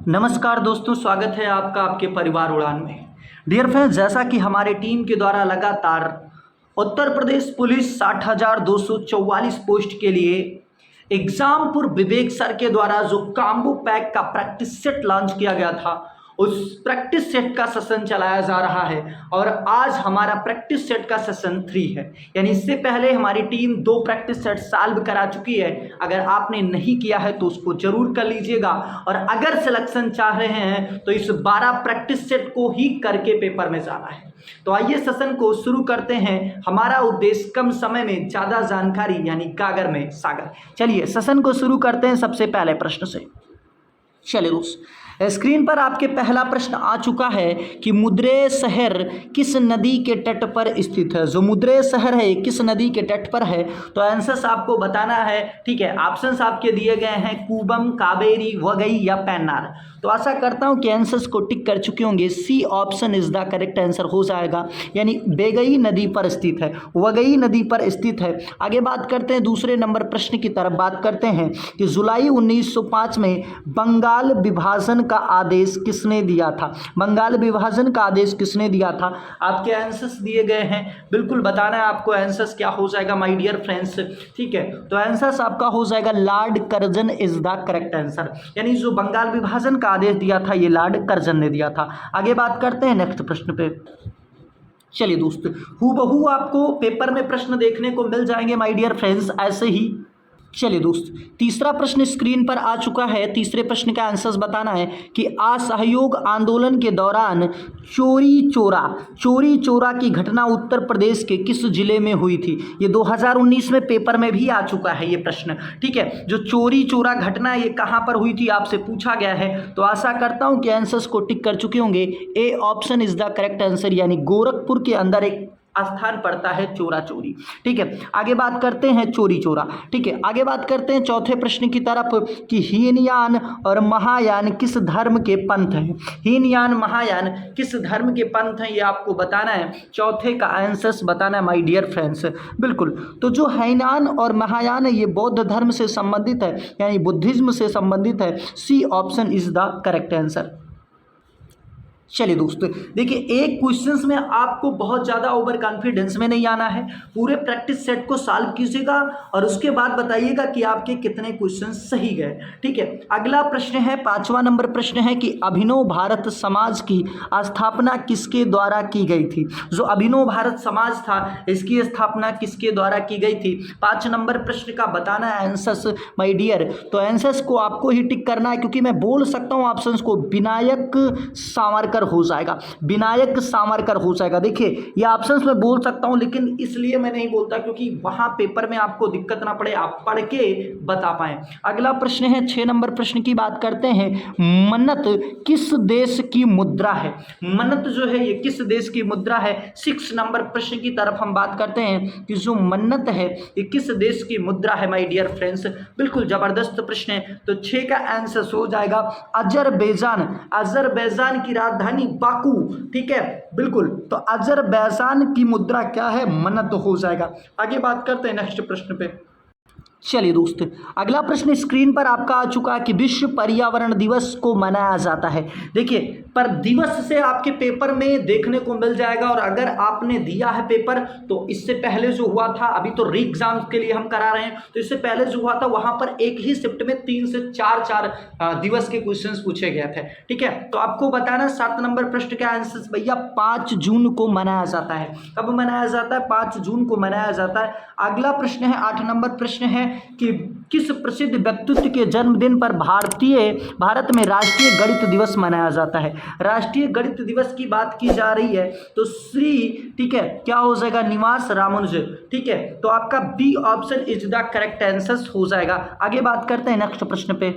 नमस्कार दोस्तों, स्वागत है आपका आपके परिवार उड़ान में। डियर फ्रेंड्स, जैसा कि हमारे टीम के द्वारा लगातार उत्तर प्रदेश पुलिस 60,244 पोस्ट के लिए एग्जामपुर विवेक सर के द्वारा जो काम्बो पैक का प्रैक्टिस सेट लॉन्च किया गया था, उस प्रैक्टिस सेट का सेशन चलाया जा रहा है और आज हमारा प्रैक्टिस सेट का सेशन 3 है। यानी इससे पहले हमारी टीम 2 प्रैक्टिस सेट सॉल्व करा चुकी है। अगर आपने नहीं किया है तो उसको जरूर कर लीजिएगा और अगर सिलेक्शन चाह रहे हैं तो इस 12 प्रैक्टिस सेट को ही करके पेपर में जाना है। तो आइए सेशन को शुरू करते हैं। हमारा उद्देश्य कम समय में ज़्यादा जानकारी यानी गागर में सागर। चलिए सेशन को शुरू करते हैं सबसे पहले प्रश्न से। चलिए दोस्त, स्क्रीन पर आपके पहला प्रश्न आ चुका है कि मुद्रेय शहर किस नदी के तट पर स्थित है। जो मुद्रेय शहर है किस नदी के तट पर है, तो आंसर्स आपको बताना है। ठीक है, ऑप्शंस आपके दिए गए हैं कूबम, कावेरी, वगई या पेन्नार। तो आशा करता हूं कि आंसर्स को टिक कर चुके होंगे। C option is the correct answer हो जाएगा, यानी बेगई नदी पर स्थित है, वगई नदी पर स्थित है। आगे बात करते हैं दूसरे नंबर प्रश्न की तरफ। बात करते हैं कि जुलाई 1905 में बंगाल विभाजन का आदेश किसने दिया था। बंगाल विभाजन का आदेश किसने दिया था। आपके आंसर्स दिए गए हैं, बिल्कुल बताना है आपको आंसर्स क्या हो जाएगा माय डियर फ्रेंड्स। ठीक है, तो आंसर्स आपका हो जाएगा Lord Curzon is the correct answer. यानी जो बंगाल विभाजन का आदेश दिया था ये लॉर्ड कर्जन ने दिया था। आगे बात करते हैं नेक्स्ट प्रश्न पे। चलिए दोस्त, हूबहू आपको पेपर में प्रश्न देखने को मिल जाएंगे माय डियर फ्रेंड्स ऐसे ही। चलिए दोस्त, तीसरा प्रश्न स्क्रीन पर आ चुका है। तीसरे प्रश्न का आंसर्स बताना है कि असहयोग आंदोलन के दौरान चोरी चोरा की घटना उत्तर प्रदेश के किस जिले में हुई थी। ये 2019 में पेपर में भी आ चुका है ये प्रश्न। ठीक है, जो चोरी चोरा घटना ये कहाँ पर हुई थी आपसे पूछा गया है। तो आशा करता हूँ कि आंसर्स को टिक कर चुके होंगे। A option is the correct answer, यानी गोरखपुर के अंदर एक स्थान पड़ता है चोरा चोरी। ठीक है, आगे बात करते हैं चोरी चोरा। ठीक है, आगे बात करते हैं चौथे प्रश्न की तरफ कि हीनयान और महायान किस धर्म के पंथ हैं। हीनयान महायान किस धर्म के पंथ हैं ये आपको बताना है। चौथे का आंसर्स बताना है माय डियर फ्रेंड्स। बिल्कुल, तो जो हीनयान और महायान है ये बौद्ध धर्म से संबंधित है, यानी बुद्धिज्म से संबंधित है। C option is the correct answer. चलिए दोस्तों, देखिए एक क्वेश्चंस में आपको बहुत ज़्यादा ओवर कॉन्फिडेंस में नहीं आना है। पूरे प्रैक्टिस सेट को सॉल्व कीजिएगा और उसके बाद बताइएगा कि आपके कितने क्वेश्चन सही गए। ठीक है, अगला प्रश्न है 5वां नंबर प्रश्न है कि अभिनव भारत समाज की स्थापना किसके द्वारा की गई थी। जो अभिनव भारत समाज था इसकी स्थापना किसके द्वारा की गई थी। 5 नंबर प्रश्न का बताना है आंसर्स माय डियर। तो आंसर्स को आपको ही टिक करना है, क्योंकि मैं बोल सकता हूँ ऑप्शंस को। विनायक सावरकर हो जाएगा, विनायक सावरकर हो जाएगा। देखिए ये ऑप्शंस मैं बोल सकता हूं, लेकिन इसलिए मैं नहीं बोलता क्योंकि वहां पेपर में आपको दिक्कत ना पड़े, आप पढ़ के बता पाएं। अगला प्रश्न है 6 नंबर प्रश्न की बात करते हैं। मन्नत किस देश की मुद्रा है। मन्नत जो है ये किस देश की मुद्रा है। 6 नंबर प्रश्न की तरफ हम बात करते हैं कि जो मन्नत है ये किस देश की मुद्रा है माय डियर फ्रेंड्स। बिल्कुल जबरदस्त प्रश्न है। तो 6 का आंसर हो जाएगा अजरबैजान। अजरबैजान की राजधानी बाकू। ठीक है, बिल्कुल, तो अजरबैजान की मुद्रा क्या है, मन्नत हो जाएगा। आगे बात करते हैं नेक्स्ट प्रश्न पे। चलिए दोस्त, अगला प्रश्न स्क्रीन पर आपका आ चुका है कि विश्व पर्यावरण दिवस को मनाया जाता है। देखिए पर दिवस से आपके पेपर में देखने को मिल जाएगा, और अगर आपने दिया है पेपर तो इससे पहले जो हुआ था, अभी तो री एग्जाम के लिए हम करा रहे हैं, तो इससे पहले जो हुआ था वहां पर एक ही शिफ्ट में 3 से 4 दिवस के क्वेश्चंस पूछे गए थे। ठीक है, तो आपको बताना 7 नंबर प्रश्न का आंसर भैया 5 जून को मनाया जाता है। कब मनाया जाता है, 5 जून को मनाया जाता है। अगला प्रश्न है 8 नंबर प्रश्न है कि किस प्रसिद्ध व्यक्तित्व के जन्मदिन पर भारत में राष्ट्रीय गणित दिवस मनाया जाता है। राष्ट्रीय गणित दिवस की बात की जा रही है तो श्री, ठीक है, क्या हो जाएगा, निवास रामानुजन। ठीक है, तो आपका B option is the correct answer हो जाएगा। आगे बात करते हैं नेक्स्ट प्रश्न पे।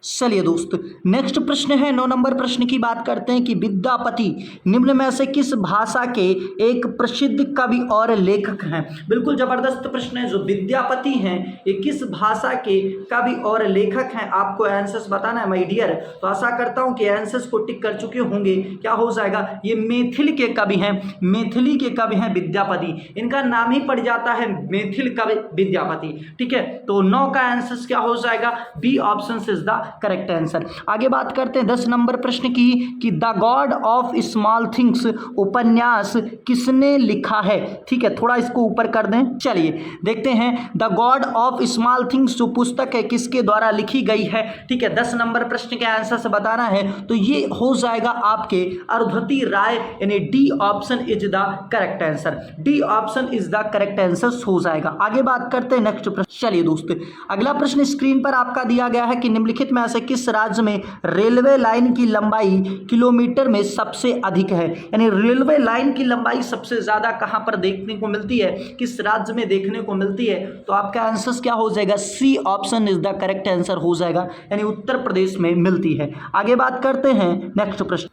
चलिए दोस्त, नेक्स्ट प्रश्न है 9 नंबर प्रश्न की बात करते हैं कि विद्यापति निम्न में से किस भाषा के एक प्रसिद्ध कवि और लेखक हैं। बिल्कुल जबरदस्त प्रश्न है। जो विद्यापति हैं ये किस भाषा के कवि और लेखक हैं, आपको आंसर्स बताना है माय डियर। तो आशा करता हूं कि आंसर्स को टिक कर चुके होंगे। क्या हो जाएगा, ये मैथिल के कवि हैं, मैथिली के कवि हैं विद्यापति। इनका नाम ही पड़ जाता है मैथिल कवि विद्यापति। ठीक है, तो 9 का आंसर्स क्या हो जाएगा, B option is the correct answer. आगे बात करते हैं 10 नंबर प्रश्न की कि the God of Small Things उपन्यास किसने लिखा है। ठीक है, थोड़ा इसको ऊपर कर दें। चलिए देखते हैं the God of Small things जो पुस्तक है किसके द्वारा लिखी गई है। ठीक है, 10 नंबर प्रश्न के आंसर से बताना है तो ये हो जाएगा आपके अरुंधति राय, यानी D option is the correct answer. D option is the correct answer हो जाएगा। आगे बात करते हैं नेक्स्ट प्रश्न। चलिए दोस्तों, अगला प्रश्न स्क्रीन पर आपका दिया गया है कि निम्नलिखित में ऐसे किस राज्य में रेलवे लाइन की लंबाई किलोमीटर में सबसे अधिक है। यानी रेलवे लाइन की लंबाई सबसे ज्यादा कहां पर देखने को मिलती है, किस राज्य में देखने को मिलती है, तो आपका आंसर क्या हो जाएगा, C option is the correct answer हो जाएगा, यानी उत्तर प्रदेश में मिलती है। आगे बात करते हैं नेक्स्ट प्रश्न।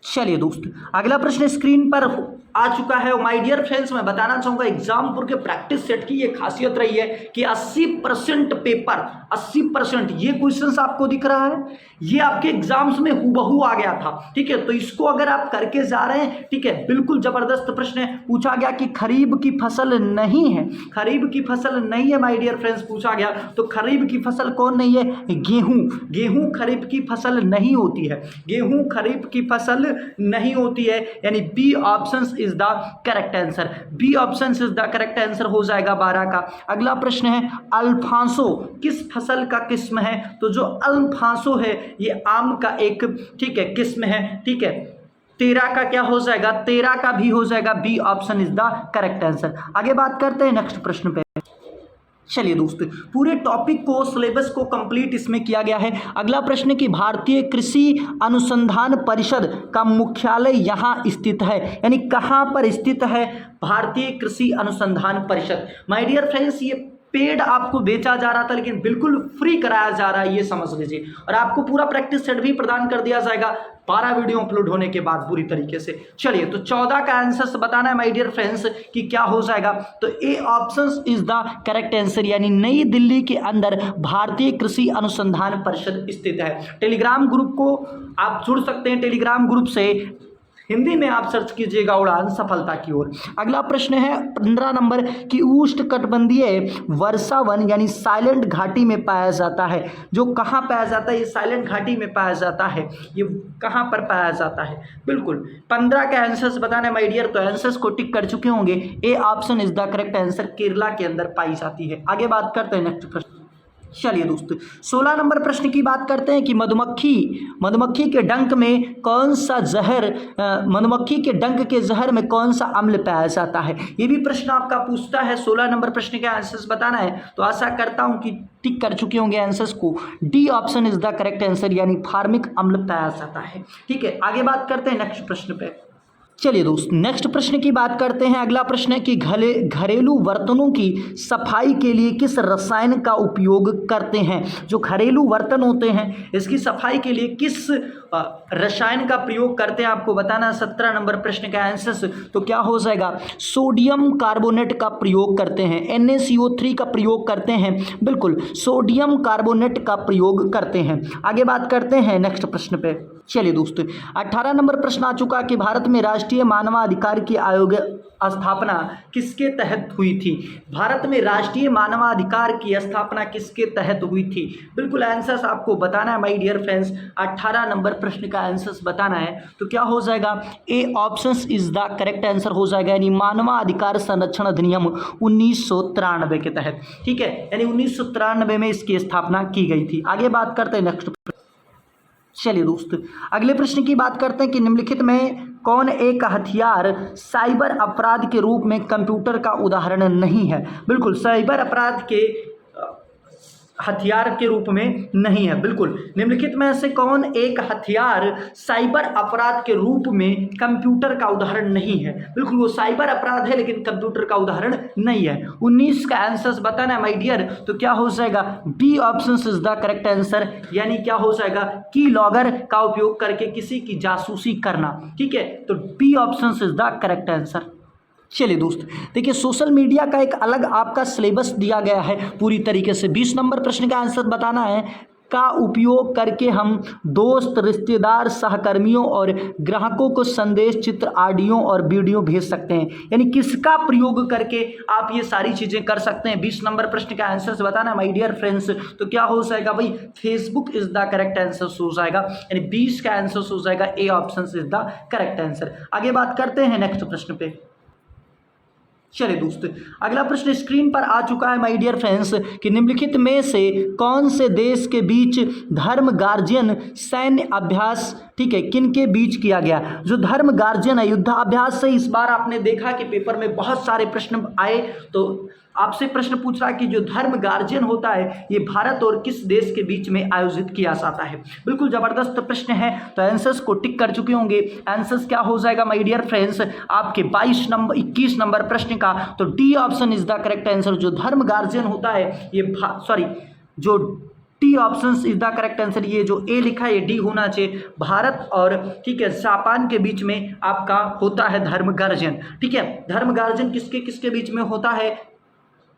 चलिए दोस्तों, अगला प्रश्न स्क्रीन पर आ चुका है। माय डियर फ्रेंड्स, मैं बताना चाहूंगा एग्जामपुर के प्रैक्टिस सेट की ये खासियत रही है कि 80% पेपर 80% ये क्वेश्चंस आपको दिख रहा है, ये आपके एग्जाम्स में हूबहू आ गया था। ठीक है, तो इसको अगर आप करके जा रहे हैं, ठीक है, बिल्कुल जबरदस्त प्रश्न पूछा गया कि खरीफ की फसल नहीं है, खरीफ की फसल नहीं है माय डियर फ्रेंड्स पूछा गया, तो खरीफ की फसल कौन नहीं है, गेहूं। गेहूं खरीफ की फसल नहीं होती है, गेहूं खरीफ की फसल नहीं होती है, यानी B option is the correct answer. B option is the correct answer हो जाएगा 12 का। अगला प्रश्न है अल्फांसो किस फसल का किस्म है, तो जो अल्फांसो है ये आम का एक, ठीक है, किस्म है। ठीक है, 13 का क्या हो जाएगा, 13 का भी हो जाएगा, B option is the correct answer. आगे बात करते हैं नेक्स्ट प्रश्न पे। चलिए दोस्तों, पूरे टॉपिक को सिलेबस को कंप्लीट इसमें किया गया है। अगला प्रश्न कि भारतीय कृषि अनुसंधान परिषद का मुख्यालय यहाँ स्थित है, यानी कहाँ पर स्थित है भारतीय कृषि अनुसंधान परिषद। माय डियर फ्रेंड्स, ये पेड आपको बेचा जा रहा था लेकिन बिल्कुल फ्री कराया जा रहा है, ये समझ लीजिए, और आपको पूरा प्रैक्टिस सेट भी प्रदान कर दिया जाएगा 12 वीडियो अपलोड होने के बाद पूरी तरीके से। चलिए, तो 14 का आंसर बताना है माय डियर फ्रेंड्स कि क्या हो जाएगा, तो A option is the correct answer, यानी नई दिल्ली के अंदर भारतीय कृषि अनुसंधान परिषद स्थित है। टेलीग्राम ग्रुप को आप जुड़ सकते हैं, टेलीग्राम ग्रुप से हिंदी में आप सर्च कीजिएगा उड़ान सफलता की ओर। अगला प्रश्न है 15 नंबर कि उष्णकटिबंधीय वर्षावन यानी साइलेंट घाटी में पाया जाता है, जो कहाँ पाया जाता है, ये साइलेंट घाटी में पाया जाता है, ये कहाँ पर पाया जाता है। बिल्कुल 15 के आंसर्स बताना है माय डियर, तो आंसर्स को टिक कर चुके होंगे। A option is the correct answer, Kerala के अंदर पाई जाती है। आगे बात करते हैं नेक्स्ट प्रश्न। चलिए दोस्तों, 16 नंबर प्रश्न की बात करते हैं कि मधुमक्खी के डंक में कौन सा जहर, मधुमक्खी के डंक के जहर में कौन सा अम्ल पाया जाता है। ये भी प्रश्न आपका पूछता है। 16 नंबर प्रश्न के आंसर्स बताना है, तो आशा करता हूं कि टिक कर चुके होंगे आंसर्स को। D option is the correct answer, यानी फार्मिक अम्ल पाया जाता है। ठीक है, आगे बात करते हैं नेक्स्ट प्रश्न पे। चलिए दोस्त, नेक्स्ट प्रश्न की बात करते हैं। अगला प्रश्न है कि घरेलू बर्तनों की सफाई के लिए किस रसायन का उपयोग करते हैं। जो घरेलू बर्तन होते हैं इसकी सफाई के लिए किस रसायन का प्रयोग करते हैं आपको बताना। 17 नंबर प्रश्न का आंसर तो क्या हो जाएगा, सोडियम कार्बोनेट का प्रयोग करते हैं, NaCO3 का प्रयोग करते हैं, बिल्कुल सोडियम कार्बोनेट का प्रयोग करते हैं। आगे बात करते हैं नेक्स्ट प्रश्न पे। चलिए दोस्तों, 18 नंबर प्रश्न आ चुका कि भारत में राष्ट्रीय मानवाधिकार की आयोग स्थापना किसके तहत हुई थी। भारत में राष्ट्रीय मानवाधिकार की स्थापना किसके तहत हुई थी। बिल्कुल आंसर्स आपको बताना है माय डियर फ्रेंड्स। 18 नंबर प्रश्न का आंसर्स बताना है, तो क्या हो जाएगा, A option is the correct answer हो जाएगा, यानी मानवाधिकार संरक्षण अधिनियम 1993 के तहत। ठीक है, यानी 1993 में इसकी स्थापना की गई थी। आगे बात करते हैं नेक्स्ट। चलिए दोस्तों, अगले प्रश्न की बात करते हैं कि निम्नलिखित में कौन एक हथियार साइबर अपराध के रूप में कंप्यूटर का उदाहरण नहीं है। बिल्कुल साइबर अपराध के हथियार के रूप में नहीं है। बिल्कुल निम्नलिखित में से कौन एक हथियार साइबर अपराध के रूप में कंप्यूटर का उदाहरण नहीं है। बिल्कुल वो साइबर अपराध है लेकिन कंप्यूटर का उदाहरण नहीं है। 19 का आंसर बताना है माय डियर, तो क्या हो जाएगा, B option is the correct answer, यानी क्या हो जाएगा, की लॉगर का उपयोग करके किसी की जासूसी करना। ठीक है, तो B option is the correct answer. चलिए दोस्त, देखिए सोशल मीडिया का एक अलग आपका सिलेबस दिया गया है पूरी तरीके से। 20 नंबर प्रश्न का आंसर बताना है का उपयोग करके हम दोस्त, रिश्तेदार, सहकर्मियों और ग्राहकों को संदेश, चित्र, ऑडियो और वीडियो भेज सकते हैं। यानी किसका प्रयोग करके आप ये सारी चीजें कर सकते हैं। 20 नंबर प्रश्न का आंसर से बताना माय डियर फ्रेंड्स। तो क्या हो जाएगा भाई, Facebook is the correct answer हो जाएगा। यानी 20 का आंसर हो जाएगा A option is the correct answer. आगे बात करते हैं नेक्स्ट प्रश्न पे। चलिए दोस्तों, अगला प्रश्न स्क्रीन पर आ चुका है माय डियर फ्रेंड्स कि निम्नलिखित में से कौन से देश के बीच धर्म गार्जियन सैन्य अभ्यास, ठीक है, किन के बीच किया गया। जो धर्म गार्जियन है, युद्धाभ्यास से इस बार आपने देखा कि पेपर में बहुत सारे प्रश्न आए, तो आपसे प्रश्न पूछ रहा है कि जो धर्म गार्जियन होता है ये भारत और किस देश के बीच में आयोजित किया जाता है। बिल्कुल जबरदस्त प्रश्न है, तो आंसर्स को टिक कर चुके होंगे। आंसर्स क्या हो जाएगा माय डियर फ्रेंड्स आपके 21 नंबर प्रश्न का, तो D option is the correct answer. जो धर्म गार्जियन होता है ये जो T option is the correct answer. ये जो ए लिखा है ये डी होना चाहिए। भारत और, ठीक है, जापान के बीच में आपका होता है धर्म गार्जियन। ठीक है, धर्म गार्जियन किसके किसके बीच में होता है,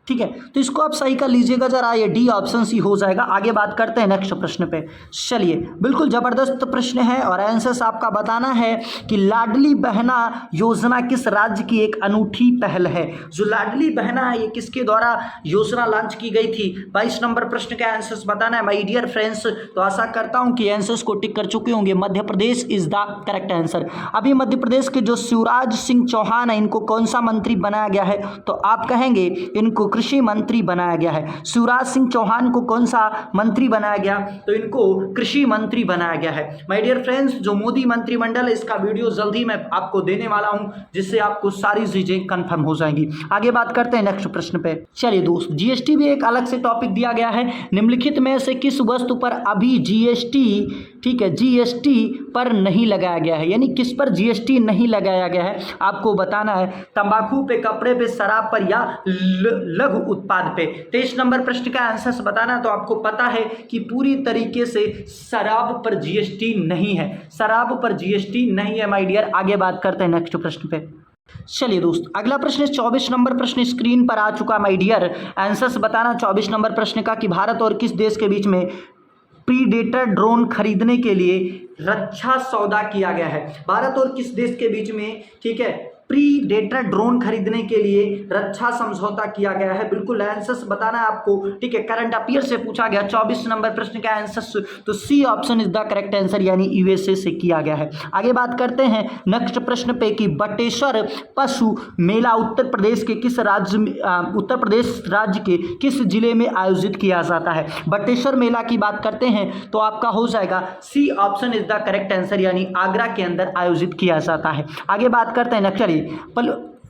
ठीक है, तो इसको आप सही कर लीजिएगा जरा, ये डी ऑप्शन सी हो जाएगा। आगे बात करते हैं नेक्स्ट प्रश्न पे। चलिए, बिल्कुल जबरदस्त प्रश्न है और आंसर्स आपका बताना है कि लाडली बहना योजना किस राज्य की एक अनूठी पहल है। जो लाडली बहना है ये किसके द्वारा योजना लॉन्च की गई थी। 22 नंबर प्रश्न का आंसर्स बताना है माय डियर फ्रेंड्स। तो आशा करता हूं कि आंसर्स को टिक कर चुके होंगे। Madhya Pradesh is the correct answer. अभी मध्य प्रदेश के जो शिवराज सिंह चौहान है इनको कौन सा मंत्री बनाया गया है, तो आप कहेंगे इनको कृषि मंत्री बनाया गया है। शिवराज सिंह चौहान को कौन सा मंत्री बनाया गया, तो इनको कृषि मंत्री बनाया गया है। माय डियर फ्रेंड्स, जो मोदी मंत्रिमंडल है इसका वीडियो जल्दी मैं आपको देने वाला हूं, जिससे आपको सारी चीजें कंफर्म हो जाएंगी। आगे बात करते हैं नेक्स्ट प्रश्न पे। चलिए दोस्त, जीएसटी भी एक अलग से टॉपिक दिया गया है। निम्नलिखित में से किस वस्तु पर अभी जीएसटी, ठीक है, जीएसटी पर नहीं लगाया गया है। यानी किस पर जीएसटी नहीं लगाया गया है आपको बताना है। तंबाकू पे, कपड़े पे, शराब पर या लघु उत्पाद पे। 23 नंबर प्रश्न का आंसर बताना। तो आपको पता है कि पूरी तरीके से शराब पर जीएसटी नहीं है, शराब पर जीएसटी नहीं है माय डियर। आगे बात करते हैं नेक्स्ट प्रश्न पे। चलिए दोस्त, अगला प्रश्न 24 नंबर प्रश्न स्क्रीन पर आ चुका माय डियर। आंसर्स बताना 24 नंबर प्रश्न का कि भारत और किस देश के बीच में प्रीडेटर ड्रोन खरीदने के लिए रक्षा सौदा किया गया है। भारत और किस देश के बीच में, ठीक है, प्रीडेटर ड्रोन खरीदने के लिए रक्षा समझौता किया गया है। बिल्कुल आंसर्स बताना है आपको, ठीक है, करंट अफेयर से पूछा गया 24 नंबर प्रश्न का आंसर, तो C option is the correct answer, यानी यूएसए से किया गया है। आगे बात करते हैं नेक्स्ट प्रश्न पे कि बटेश्वर पशु मेला उत्तर प्रदेश के किस राज्य में, उत्तर प्रदेश राज्य के किस जिले में आयोजित किया जाता है। बटेश्वर मेला की बात करते हैं तो आपका हो जाएगा C option is the correct answer, यानी आगरा के अंदर आयोजित किया जाता है। आगे बात करते हैं नेक्स्ट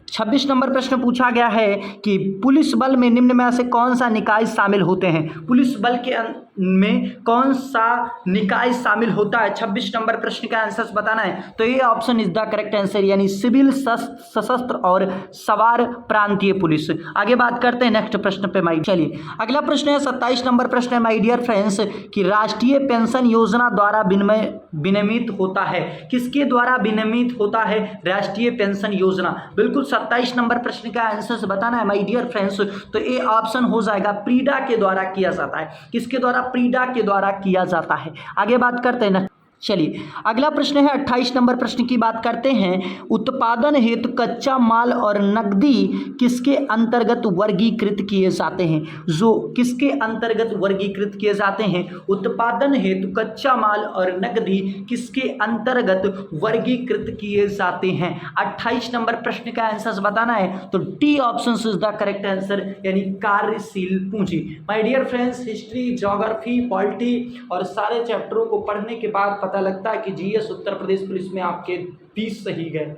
26 नंबर प्रश्न पूछा गया है कि पुलिस बल में निम्न में से कौन सा निकाय शामिल होते हैं। पुलिस बल के में कौन सा निकाय शामिल होता है। 26 नंबर प्रश्न का आंसर बताना है। तो ये option is the correct answer, यानी सिविल, सशस्त्र और सवार प्रांतीय पुलिस। आगे बात करते हैं नेक्स्ट प्रश्न पे माय। चलिए, अगला प्रश्न है 27 नंबर प्रश्न है माय डियर फ्रेंड्स कि राष्ट्रीय पेंशन योजना द्वारा विनियमित होता है। किसके द्वारा विनियमित होता है राष्ट्रीय पेंशन योजना। बिल्कुल 27 नंबर प्रश्न का आंसर बताना है माय डियर फ्रेंड्स। तो ए ऑप्शन हो जाएगा, प्रीडा के द्वारा किया जाता है। किसके द्वारा, प्रीडा के द्वारा किया जाता है। आगे बात करते हैं ना। चलिए, अगला प्रश्न है 28 नंबर प्रश्न की बात करते हैं। उत्पादन हेतु कच्चा माल और नकदी किसके अंतर्गत वर्गीकृत किए जाते हैं। जो किसके अंतर्गत वर्गीकृत किए जाते हैं। उत्पादन हेतु कच्चा माल और नकदी किसके अंतर्गत वर्गीकृत किए जाते हैं। 28 नंबर प्रश्न का आंसर बताना है। तो T option is the correct answer, यानी कार्यशील पूंजी। My dear friends, history, geography, polity और सारे चैप्टरों को पढ़ने के बाद पता लगता है कि जीएस उत्तर प्रदेश पुलिस में आपके 20 सही गए,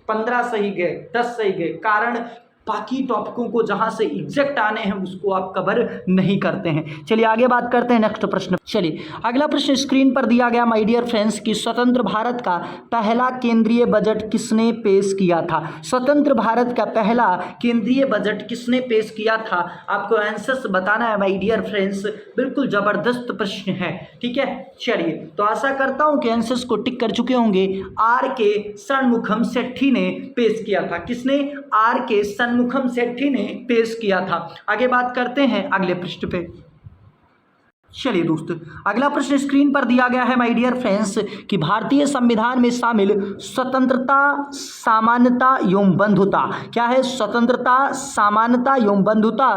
15 सही गए, 10 सही गए। कारण बाकी टॉपिकों को जहां से एग्जैक्ट आने हैं उसको आप कवर नहीं करते हैं। चलिए आगे बात करते हैं नेक्स्ट प्रश्न। चलिए, अगला प्रश्न स्क्रीन पर दिया गया माय डियर फ्रेंड्स कि स्वतंत्र भारत का पहला केंद्रीय बजट किसने पेश किया था। स्वतंत्र भारत का पहला केंद्रीय बजट किसने पेश किया था, आपको आंसर्स बताना है माय डियर फ्रेंड्स। बिल्कुल जबरदस्त प्रश्न है, ठीक है। चलिए, तो आशा करता हूं कि आंसर्स को टिक कर चुके होंगे। आर के षणमुखम सेठी ने पेश किया था। किसने, आर के षणमुखम सेठी ने पेश किया था। आगे बात करते हैं अगले पृष्ठ पे। चलिए दोस्तों, अगला प्रश्न स्क्रीन पर दिया गया है माय डियर फ्रेंड्स कि भारतीय संविधान में शामिल स्वतंत्रता, समानता एवं बंधुता, क्या है? स्वतंत्रता, समानता एवं बंधुता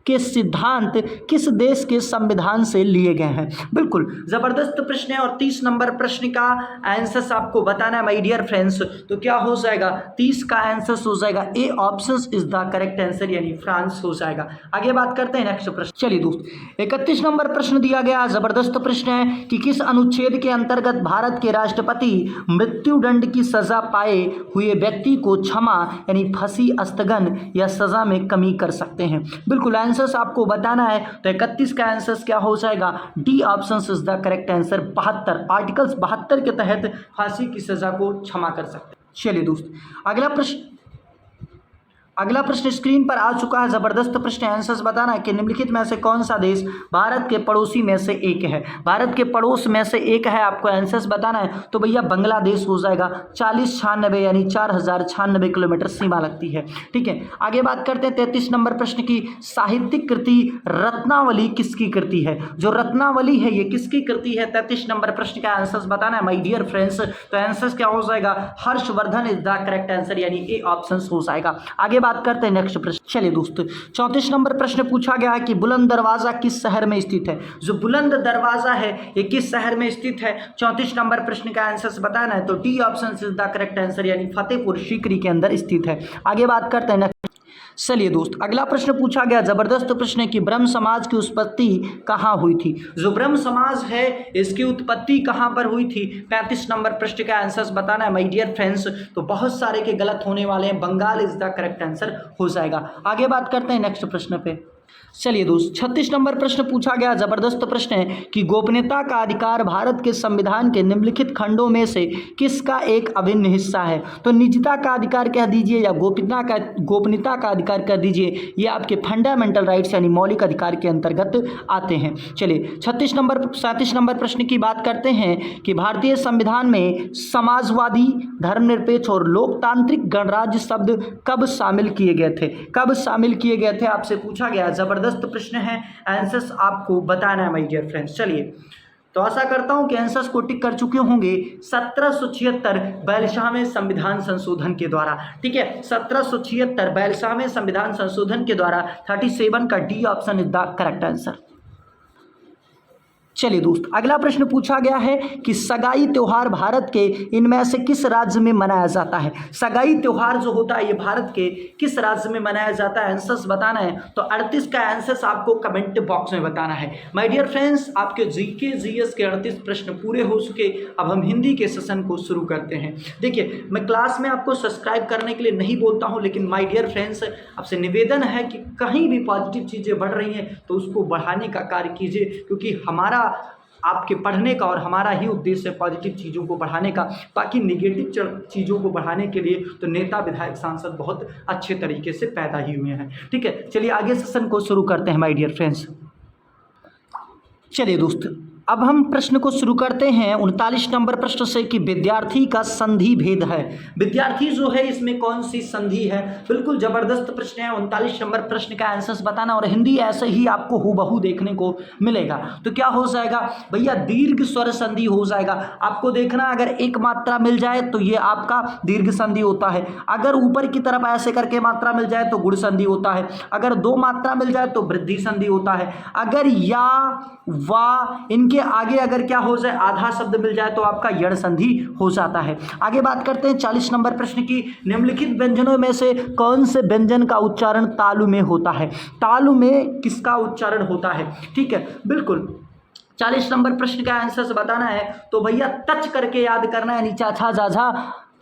के सिद्धांत किस देश के संविधान से लिए गए हैं? बिल्कुल जबरदस्त प्रश्न है। और 30 नंबर प्रश्न का आंसर आपको बताना है माय डियर फ्रेंड्स। तो क्या हो जाएगा? 30 का आंसर हो जाएगा A option is the correct answer, यानी फ्रांस हो जाएगा। आगे बात करते हैं नेक्स्ट प्रश्न। चलिए दोस्त, 31 नंबर प्रश्न दिया गया, जबरदस्त प्रश्न है कि किस अनुच्छेद के अंतर्गत भारत के राष्ट्रपति मृत्युदंड की सजा पाए हुए व्यक्ति को क्षमा यानी फांसी, स्थगन या सजा में कमी कर सकते हैं? बिल्कुल आंसर आपको बताना है। तो 31 का आंसर क्या हो जाएगा? D option is the correct answer. 72 articles 72 के तहत फांसी की सजा को क्षमा कर सकते हैं। चलिए दोस्त, अगला प्रश्न स्क्रीन पर आ चुका है, जबरदस्त प्रश्न। आंसर्स बताना है कि निम्नलिखित में से कौन सा देश भारत के पड़ोसी में से एक है? भारत के पड़ोस में से एक है, आपको आंसर्स बताना है। तो भैया बांग्लादेश हो जाएगा। 4096 यानी 4096 किलोमीटर सीमा लगती है। ठीक है, आगे बात करते हैं 33 नंबर प्रश्न की। साहित्यिक कृति रत्नावली किसकी कृति है? जो रत्नावली है ये किसकी कृति है? 33 नंबर प्रश्न का आंसर्स बताना है माय डियर फ्रेंड्स। तो आंसर्स क्या हो जाएगा? Harshvardhan is the correct answer, यानी ए ऑप्शन हो जाएगा। आगे बात करते हैं नेक्स्ट प्रश्न। चलिए दोस्तों, 34 नंबर प्रश्न पूछा गया है कि बुलंद दरवाजा किस शहर में स्थित है? जो बुलंद दरवाजा है ये किस शहर में स्थित है? 34 नंबर प्रश्न का आंसर बताना है। तो D option is the correct answer, यानी फतेहपुर सीकरी के अंदर स्थित है। आगे बात करते हैं। चलिए दोस्त, अगला प्रश्न पूछा गया, जबरदस्त प्रश्न है कि ब्रह्म समाज की उत्पत्ति कहाँ हुई थी? जो ब्रह्म समाज है इसकी उत्पत्ति कहाँ पर हुई थी? 35 नंबर प्रश्न का आंसर बताना है माय डियर फ्रेंड्स। तो बहुत सारे के गलत होने वाले हैं, Bengal is the correct answer हो जाएगा। आगे बात करते हैं नेक्स्ट प्रश्न पे। चलिए दोस्त, 36 नंबर प्रश्न पूछा गया, जबरदस्त प्रश्न है कि गोपनीयता का अधिकार भारत के संविधान के निम्नलिखित खंडों में से किसका एक अभिन्न हिस्सा है? तो निजता का अधिकार कह दीजिए या गोपनीयता का अधिकार कह दीजिए, ये आपके फंडामेंटल राइट्स यानी मौलिक अधिकार के अंतर्गत आते हैं। चलिए 37 नंबर प्रश्न की बात करते हैं कि भारतीय संविधान में समाजवादी, धर्मनिरपेक्ष और लोकतांत्रिक गणराज्य शब्द कब शामिल किए गए थे? कब शामिल किए गए थे आपसे पूछा गया। जबरदस्त प्रश्न है, आंसर्स आपको बताना है माय डियर फ्रेंड्स। चलिए, तो आशा करता हूं कि आंसर्स को टिक कर चुके होंगे 1776 42वें संविधान संशोधन के द्वारा। ठीक है, 1776 42वें संविधान संशोधन के द्वारा 37 का D option is the correct answer. चलिए दोस्त, अगला प्रश्न पूछा गया है कि सगाई त्योहार भारत के इनमें से किस राज्य में मनाया जाता है? सगाई त्योहार जो होता है ये भारत के किस राज्य में मनाया जाता है? आंसर्स बताना है। तो 38 का आंसर्स आपको कमेंट बॉक्स में बताना है। माय डियर फ्रेंड्स, आपके जीके जीएस के 38 प्रश्न पूरे हो चुके। अब हम हिंदी के सेशन को शुरू करते हैं। देखिए, मैं क्लास में आपको सब्सक्राइब करने के लिए नहीं बोलता हूँ, लेकिन माय डियर फ्रेंड्स आपसे निवेदन है कि कहीं भी पॉजिटिव चीज़ें बढ़ रही हैं तो उसको बढ़ाने का कार्य कीजिए, क्योंकि हमारा आपके पढ़ने का और हमारा ही उद्देश्य है पॉजिटिव चीज़ों को बढ़ाने का। बाकी निगेटिव चीज़ों को बढ़ाने के लिए तो नेता, विधायक, सांसद बहुत अच्छे तरीके से पैदा ही हुए हैं। ठीक है, चलिए आगे सेशन को शुरू करते हैं माय डियर फ्रेंड्स। चलिए दोस्त, अब हम प्रश्न को शुरू करते हैं 39 नंबर प्रश्न से कि विद्यार्थी का संधि भेद है। विद्यार्थी जो है इसमें कौन सी संधि है? बिल्कुल जबरदस्त प्रश्न है। 39 नंबर प्रश्न का आंसर बताना, और हिंदी ऐसे ही आपको हूबहू देखने को मिलेगा। तो क्या हो जाएगा भैया? दीर्घ स्वर संधि हो जाएगा। आपको देखना, अगर एक मात्रा मिल जाए तो ये आपका दीर्घ संधि होता है। अगर ऊपर की तरफ ऐसे करके मात्रा मिल जाए तो गुण संधि होता है। अगर दो मात्रा मिल जाए तो वृद्धि संधि होता है। अगर या, वा, इनके आगे अगर क्या हो जाए आधा शब्द मिल जाए तो आपका यण संधि हो जाता है। आगे बात करते हैं 40 नंबर प्रश्न की। निम्नलिखित व्यंजनों में से कौन से व्यंजन का उच्चारण तालु में होता है? तालु में किसका उच्चारण होता है? ठीक है, बिल्कुल 40 नंबर प्रश्न का आंसर बताना है। तो भैया टच करके याद करना है, नीचा छा जा झा।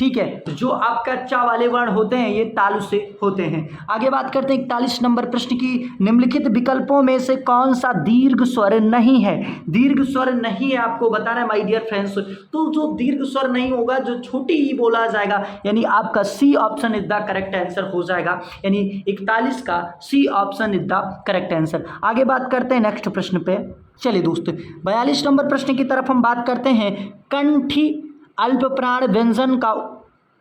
ठीक है, जो आपका चा वाले वर्ण होते हैं ये तालु से होते हैं। आगे बात करते हैं 41 नंबर प्रश्न की। निम्नलिखित विकल्पों में से कौन सा दीर्घ स्वर नहीं है? दीर्घ स्वर नहीं है आपको बताना है माय डियर फ्रेंड्स। तो जो दीर्घ स्वर नहीं होगा, जो छोटी ही बोला जाएगा, यानी आपका C option is the correct answer हो जाएगा। यानी 41 का C option is the correct answer. आगे बात करते हैं नेक्स्ट प्रश्न पे। चलिए दोस्तों, 42 नंबर प्रश्न की तरफ हम बात करते हैं। कंठी अल्प प्राण व्यंजन का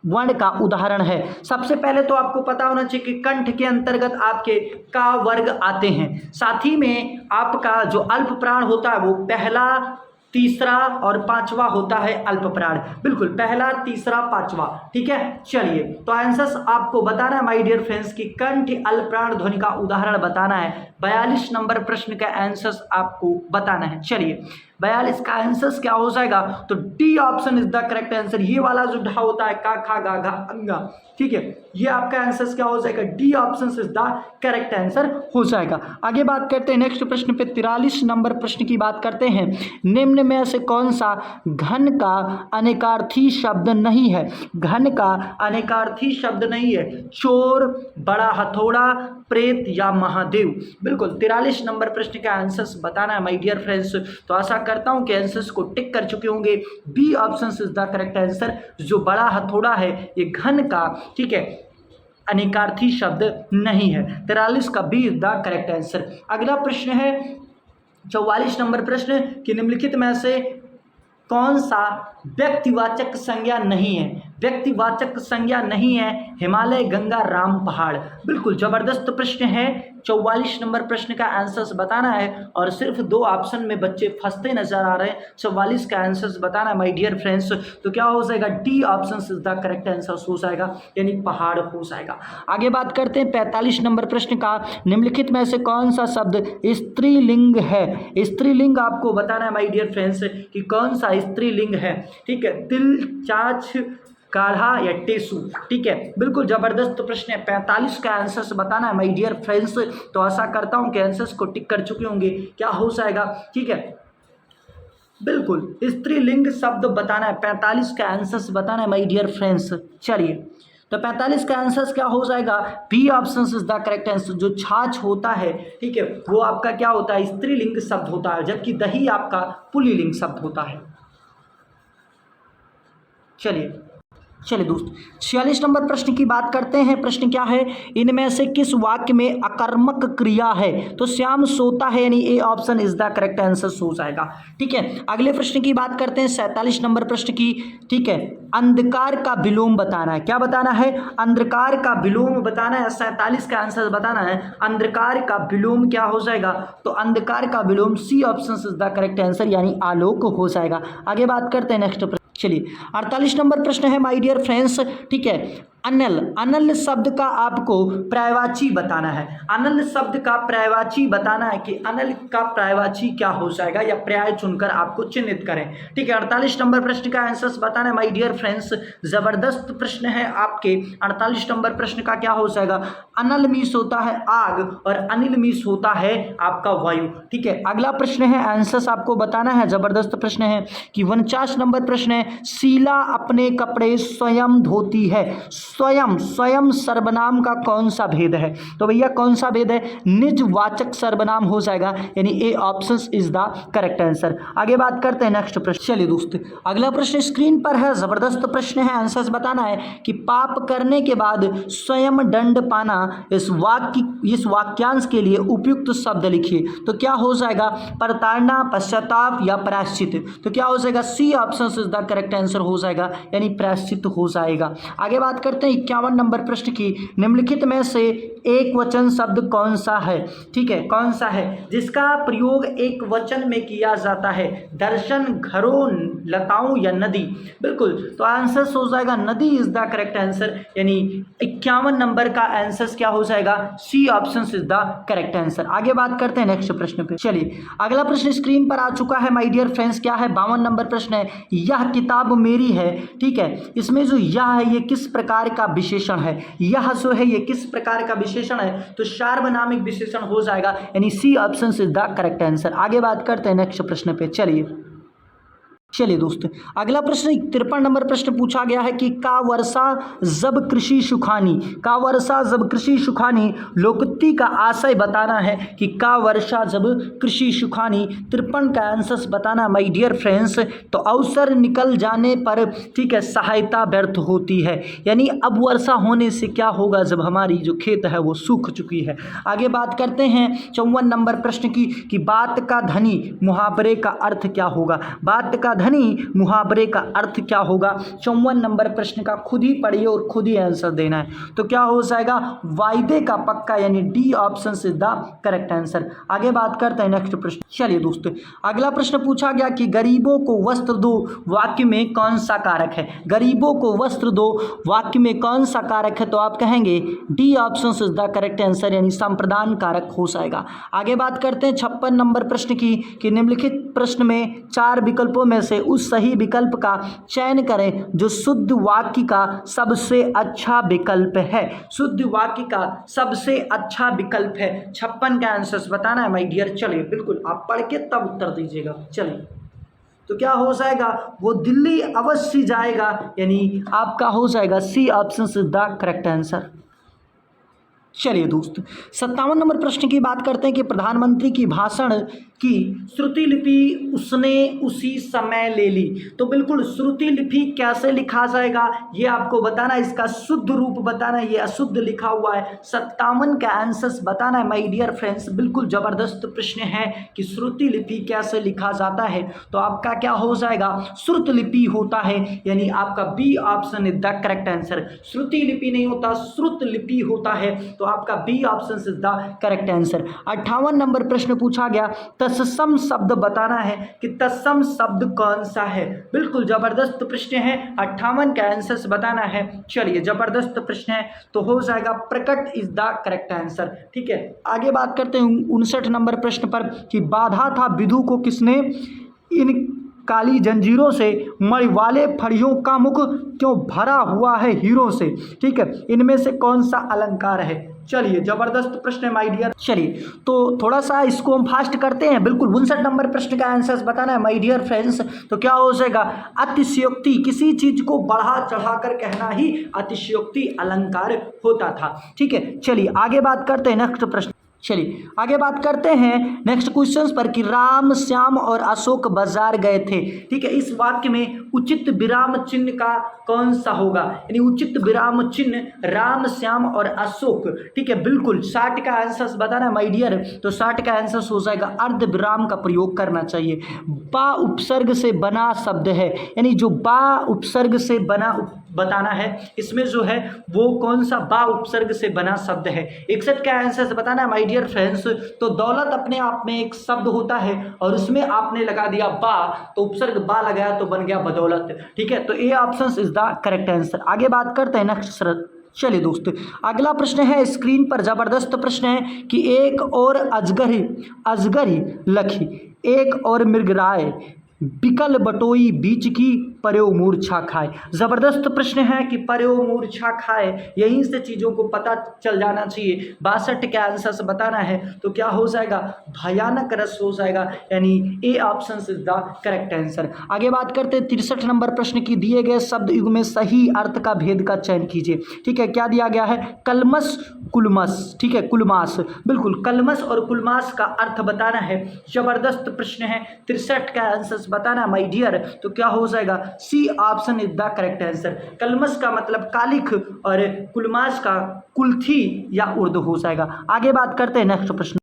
वर्ण का उदाहरण है। सबसे पहले तो आपको पता होना चाहिए कि कंठ के अंतर्गत आपके का वर्ग आते हैं। साथ ही में आपका जो अल्प प्राण होता है वो पहला, तीसरा और पांचवा होता है अल्प प्राण। बिल्कुल, पहला, तीसरा, पांचवा। ठीक है, चलिए तो आंसर्स आपको बताना है माय डियर फ्रेंड्स की कंठ अल्प प्राण ध्वनि का उदाहरण बताना है। 42 नंबर प्रश्न का आंसर्स आपको बताना है। चलिए 42 का आंसर्स क्या हो जाएगा, तो D option is the correct answer. ये वाला जो ढा होता है का, खा, गा, घा, अंगा, ठीक है, ये आपका आंसर क्या हो जाएगा, D option is the correct answer हो जाएगा। आगे बात करते हैं नेक्स्ट प्रश्न पे, 43 नंबर प्रश्न की बात करते हैं। निम्न में से कौन सा घन का अनेकार्थी शब्द नहीं है? घन का अनेकार्थी शब्द नहीं है, चोर, बड़ा हथौड़ा, प्रेत या महादेव। बिल्कुल 43 नंबर प्रश्न का आंसर्स बताना है माय डियर फ्रेंड्स। तो आशा करता हूं कि आंसर्स को टिक कर चुके होंगे। B option is the correct answer. जो बड़ा हथौड़ा है ये घन का, ठीक है, अनेकार्थी शब्द नहीं है। 43 का B is the correct answer. अगला प्रश्न है 44 नंबर प्रश्न कि निम्नलिखित में से कौन सा व्यक्तिवाचक संज्ञा नहीं है? व्यक्तिवाचक संज्ञा नहीं है हिमालय, गंगा, राम, पहाड़। बिल्कुल जबरदस्त प्रश्न है। 44 नंबर प्रश्न का आंसर्स बताना है और सिर्फ 2 ऑप्शन में बच्चे फंसते नजर आ रहे हैं। 44 का आंसर्स बताना है माय डियर फ्रेंड्स। तो क्या हो जाएगा, D option is the correct answer हो जाएगा, यानी पहाड़ हो जाएगा। आगे बात करते हैं 45 नंबर प्रश्न का। निम्नलिखित में से कौन सा शब्द स्त्रीलिंग है? स्त्रीलिंग आपको बताना है माय डियर फ्रेंड्स कि कौन सा स्त्रीलिंग है। ठीक है, तिल, चाछ, काढ़ा या टेसू। ठीक है, बिल्कुल जबरदस्त प्रश्न है। 45 का आंसर्स बताना है माय डियर फ्रेंड्स। तो आशा करता हूं कि आंसर्स को टिक कर चुके होंगे। क्या हो जाएगा, ठीक है, बिल्कुल स्त्रीलिंग शब्द बताना है। 45 का आंसर्स बताना है माय डियर फ्रेंड्स। चलिए तो 45 का आंसर्स क्या हो जाएगा, B option is the correct answer. जो छाछ होता है, ठीक है, वो आपका क्या होता है, स्त्रीलिंग शब्द होता है, जबकि दही आपका पुल्लिंग शब्द होता है। चलिए दोस्त 46 नंबर प्रश्न की बात करते हैं। प्रश्न क्या है, इनमें से किस वाक्य में अकर्मक क्रिया है? तो श्याम सोता है, यानी A option is the correct answer हो जाएगा। ठीक है, अगले प्रश्न की बात करते हैं 47 नंबर प्रश्न की। ठीक है, अंधकार का विलोम बताना है। क्या बताना है, अंधकार का विलोम बताना है। 47 का आंसर बताना है अंधकार का विलोम क्या हो जाएगा, तो अंधकार का विलोम C option is the correct answer, यानी आलोक हो जाएगा। आगे बात करते हैं नेक्स्ट प्रश्न। चलिए 48 नंबर प्रश्न है माय डियर फ्रेंड्स। ठीक है, अनल, अनल शब्द का आपको पर्यायवाची बताना है। अनल शब्द का पर्यायवाची बताना है कि अनल का पर्यायवाची क्या हो जाएगा, या पर्याय चुनकर आपको चिन्हित करें। ठीक है, 48 नंबर प्रश्न का आंसर्स बताना है माय डियर फ्रेंड्स। जबरदस्त प्रश्न है आपके। 48 नंबर प्रश्न का क्या हो जाएगा, अनल मीन्स होता है आग और अनिल मीन्स होता है आपका वायु। ठीक है, अगला प्रश्न है, आंसर्स आपको बताना है। जबरदस्त प्रश्न है कि 49 नंबर प्रश्न है, शीला अपने कपड़े स्वयं धोती है। स्वयं, स्वयं सर्वनाम का कौन सा भेद है? तो भैया कौन सा भेद है, निजवाचक सर्वनाम हो जाएगा, यानी A option is the correct answer. आगे बात करते हैं नेक्स्ट प्रश्न। चलिए दोस्त अगला प्रश्न स्क्रीन पर है, जबरदस्त प्रश्न है। आंसर्स बताना है कि पाप करने के बाद स्वयं दंड पाना, इस वाक्यांश के लिए उपयुक्त शब्द लिखिए। तो क्या हो जाएगा, प्रताड़ना, पश्चाताप या प्रायश्चित। तो क्या हो जाएगा, C option is the correct answer हो जाएगा, यानी प्रायश्चित हो जाएगा। आगे बात करते हैं 51 नंबर प्रश्न की। निम्नलिखित में से एक वचन शब्द कौन सा है? ठीक है, कौन सा है जिसका प्रयोग एक वचन में किया जाता है? दर्शन, घरों, लताओं या नदी। बिल्कुल, तो आंसर हो जाएगा नदी इज द करेक्ट आंसर, यानी 51 नंबर का आंसर क्या हो जाएगा, C option is the correct answer. आगे बात करते हैं नेक्स्ट प्रश्न पे। चलिए अगला प्रश्न स्क्रीन पर आ चुका है माय डियर फ्रेंड्स। क्या है, 52 नंबर प्रश्न है, यह किताब मेरी है। ठीक है, इसमें जो यह है ये किस प्रकार का विशेषण है? यह जो है ये किस प्रकार का विशेषण है, तो सार्वनामिक विशेषण हो जाएगा, यानी C option is the correct answer. आगे बात करते हैं नेक्स्ट प्रश्न पे। चलिए दोस्त अगला प्रश्न 53 नंबर प्रश्न पूछा गया है कि का वर्षा जब कृषि सुखानी। का वर्षा जब कृषि सुखानी लोकोक्ति का आशय बताना है कि का वर्षा जब कृषि सुखानी। 53 का आंसर बताना माय डियर फ्रेंड्स। तो अवसर निकल जाने पर, ठीक है, सहायता व्यर्थ होती है, यानी अब वर्षा होने से क्या होगा, जब हमारी जो खेत है वो सूख चुकी है। आगे बात करते हैं 54 नंबर प्रश्न की कि बात का धनी मुहावरे का अर्थ क्या होगा। बात का सावधानी मुहावरे का अर्थ क्या होगा? 54 नंबर प्रश्न का खुद ही पढ़िए और खुद ही आंसर देना है। तो क्या हो जाएगा? वायदे का पक्का, यानी D option is the correct answer. आगे बात करते हैं नेक्स्ट प्रश्न। चलिए दोस्तों, अगला प्रश्न पूछा गया कि गरीबों को वस्त्र दो वाक्य में कौन सा कारक है? गरीबों को वस्त्र दो वाक्य में कौन सा कारक है? तो आप कहेंगे D option is the correct answer, यानी संप्रदान कारक हो जाएगा। आगे बात करते हैं 56 नंबर प्रश्न की कि निम्नलिखित प्रश्न में 4 विकल्पों में से उस सही विकल्प का चयन करें जो शुद्ध वाक्य का सबसे अच्छा विकल्प है। शुद्ध वाक्य का सबसे अच्छा विकल्प है। 56 का आंसर बताना है माय डियर। चलिए बिल्कुल आप पढ़ के तब उत्तर दीजिएगा। चलिए, तो क्या हो जाएगा? वो दिल्ली अवश्य जाएगा, यानी आपका हो जाएगा C option is the correct answer. चलिए दोस्त, 57 नंबर प्रश्न की बात करते हैं कि प्रधानमंत्री की भाषण की श्रुति लिपि उसने उसी समय ले ली। तो बिल्कुल श्रुति लिपि कैसे लिखा जाएगा ये आपको बताना है, इसका शुद्ध रूप बताना है, ये अशुद्ध लिखा हुआ है। 57 का आंसर बताना है माय डियर फ्रेंड्स। बिल्कुल जबरदस्त प्रश्न है कि श्रुति लिपि कैसे लिखा जाता है। तो आपका क्या हो जाएगा? श्रुत लिपि होता है, यानी आपका B option is the correct answer. श्रुति लिपि नहीं होता, श्रुत लिपि होता है, तो आपका B option is the correct answer. 58 number प्रश्न पूछा गया तत्सम शब्द बताना है कि तत्सम शब्द कौन सा है। बिल्कुल जबरदस्त प्रश्न है, 58 का आंसर बताना है। चलिए, जबरदस्त प्रश्न है, तो हो जाएगा प्रकट इज द करेक्ट आंसर। ठीक है, आगे बात करते हैं 59 नंबर प्रश्न पर कि बाधा था विधु को किसने, इन काली जंजीरों से मणि वाले फड़ियों का मुख क्यों भरा हुआ है हीरों से। ठीक है, इनमें से कौन सा अलंकार है? चलिए, जबरदस्त प्रश्न है माय डियर। चलिए, तो थोड़ा सा इसको हम फास्ट करते हैं। बिल्कुल 59 नंबर प्रश्न का आंसर बताना है माय डियर फ्रेंड्स। तो क्या हो जाएगा? अतिशयोक्ति, किसी चीज को बढ़ा चढ़ा कर कहना ही अतिशयोक्ति अलंकार होता था। ठीक है, चलिए आगे बात करते हैं नेक्स्ट प्रश्न। चलिए आगे बात करते हैं नेक्स्ट क्वेश्चंस पर कि राम श्याम और अशोक बाजार गए थे। ठीक है, इस वाक्य में उचित विराम चिन्ह का कौन सा होगा? यानी उचित विराम चिन्ह राम श्याम और अशोक। ठीक है, बिल्कुल 60 का आंसर बताना है माय डियर। तो 60 का आंसर हो जाएगा अर्ध विराम का प्रयोग करना चाहिए। बा उपसर्ग से बना शब्द है, यानी जो बा उपसर्ग से बना बताना है, इसमें जो है वो कौन सा बा उपसर्ग से बना शब्द है। 61 का आंसर बताना है माय डियर फ्रेंड्स। तो दौलत अपने आप में एक शब्द होता है और उसमें आपने लगा दिया बा, तो उपसर्ग बा लगाया तो बन गया बदौलत। ठीक है, तो A option is the correct answer. आगे बात करते हैं नेक्स्ट। चलिए दोस्तों, अगला प्रश्न है स्क्रीन पर, जबरदस्त प्रश्न है कि एक और अजगरी लखी, एक और मृगराय बिकल बटोई बीच की पर्यो मूर्छा खाए। जबरदस्त प्रश्न है कि पर्यो मूर्छा खाए, यहीं से चीजों को पता चल जाना चाहिए। 62 के आंसर से बताना है, तो क्या हो जाएगा? भयानक रस हो जाएगा, यानी A option is the correct answer. आगे बात करते हैं 63 नंबर प्रश्न की, दिए गए शब्द युग में सही अर्थ का भेद का चयन कीजिए। ठीक है, क्या दिया गया है? कलमस कुलमस। ठीक है, कुलमास, बिल्कुल कलमस और कुलमास का अर्थ बताना है। जबरदस्त प्रश्न है, 63 का आंसर बताना माय डियर। तो क्या हो जाएगा? C option is the correct answer. कलमस का मतलब कालिख और कुलमास का कुल्थी या उर्द हो जाएगा। आगे बात करते हैं नेक्स्ट प्रश्न।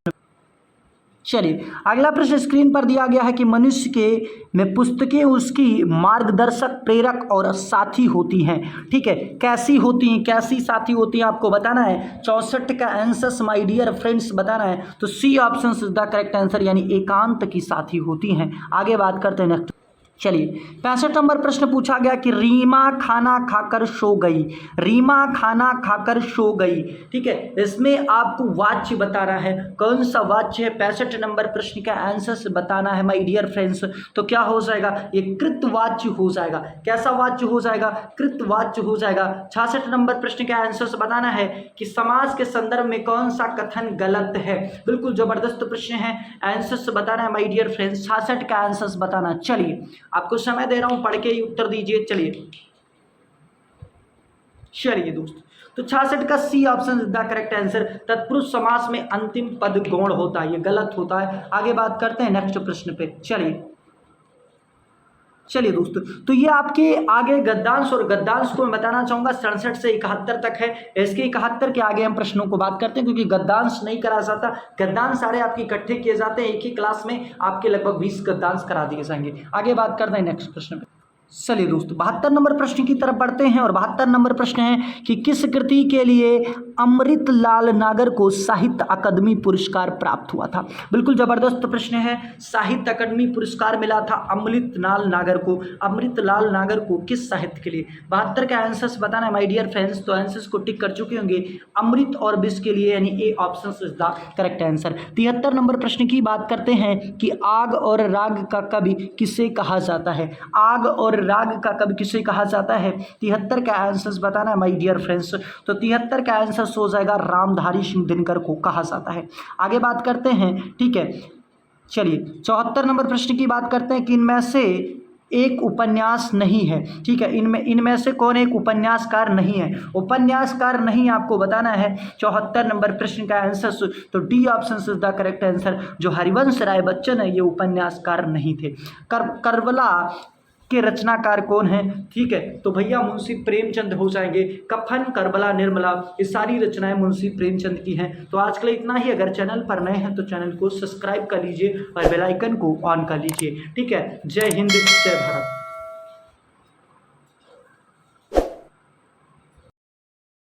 चलिए अगला प्रश्न स्क्रीन पर दिया गया है कि मनुष्य के में पुस्तकें उसकी मार्गदर्शक, प्रेरक और साथी होती हैं। ठीक है, कैसी होती हैं, कैसी साथी होती हैं आपको बताना है। 64 का आंसर माय डियर फ्रेंड्स बताना है। तो C option is the correct answer, यानी एकांत की साथी होती हैं। आगे बात करते हैं नेक्स्ट। चलिए 65 नंबर प्रश्न पूछा गया कि रीमा खाना खाकर सो गई। रीमा खाना खाकर सो गई। ठीक है, इसमें आपको वाच्य बताना है, कौन सा वाच्य है। 65 नंबर प्रश्न का आंसर बताना है माय डियर फ्रेंड्स। तो क्या हो जाएगा? ये कृतवाच्य हो जाएगा। कैसा वाच्य हो जाएगा? कृतवाच्य हो जाएगा। 66 नंबर प्रश्न का आंसर बताना है कि समाज के संदर्भ में कौन सा कथन गलत है। बिल्कुल जबरदस्त प्रश्न है, आंसर बताना है माय डियर फ्रेंड्स। 66 का आंसर बताना। चलिए आपको समय दे रहा हूं, पढ़ के ही उत्तर दीजिए। चलिए दोस्त, तो 66 का C option is the correct answer. तत्पुरुष समास में अंतिम पद गौण होता है, ये गलत होता है। आगे बात करते हैं नेक्स्ट प्रश्न पे। चलिए चलिए दोस्तों, तो ये आपके आगे गद्यांश, और गद्यांश को मैं बताना चाहूँगा 67 से 71 तक है। इसके 71 के आगे हम प्रश्नों को बात करते हैं, क्योंकि गद्यांश नहीं करा जाता, गद्यांश सारे आपके इकट्ठे किए जाते हैं एक ही क्लास में, आपके लगभग 20 गद्यांश करा दिए जाएंगे। आगे बात करते हैं नेक्स्ट प्रश्न पे। चलिए दोस्तों, 72 नंबर प्रश्न की तरफ बढ़ते हैं, और 72 नंबर प्रश्न है कि किस कृति के लिए अमृतलाल नागर को साहित्य अकादमी पुरस्कार प्राप्त हुआ था। बिल्कुल जबरदस्त प्रश्न है, साहित्य अकादमी पुरस्कार मिला था अमृतलाल नागर को। अमृतलाल नागर को किस साहित्य के लिए? 72 का आंसर्स बताना है माय डियर फ्रेंड्स, तो आंसर्स को टिक कर चुके होंगे अमृत और विष के लिए, यानी A option is the correct answer. 73 number प्रश्न की बात करते हैं कि आग और राग का कवि किसे कहा जाता है। आग और राग का कवि किसे कहा जाता है? 73 का आंसर बताना है माय डियर फ्रेंड्स, तो 73 का आंसर हो जाएगा रामधारी सिंह दिनकर को कहा जाता है। आगे बात करते हैं, ठीक है। चलिए 74 नंबर प्रश्न की बात करते हैं कि इनमें से एक उपन्यास नहीं है, ठीक है। इनमें से कौन एक उपन्यासकार नहीं है? उपन्यासकार नहीं आपको बताना है 74 नंबर प्रश्न का आंसर, तो D option is the correct answer. जो हरिवंश राय बच्चन है ये उपन्यासकार नहीं थे। करबला के रचनाकार कौन है? ठीक है, तो भैया मुंशी प्रेमचंद हो जाएंगे। कफन, करबला, निर्मला, ये सारी रचनाएं मुंशी प्रेमचंद की हैं। तो आज के लिए इतना ही। अगर चैनल पर नए हैं तो चैनल को सब्सक्राइब कर लीजिए और बेल आइकन को ऑन कर लीजिए, ठीक है। जय हिंद, जय भारत।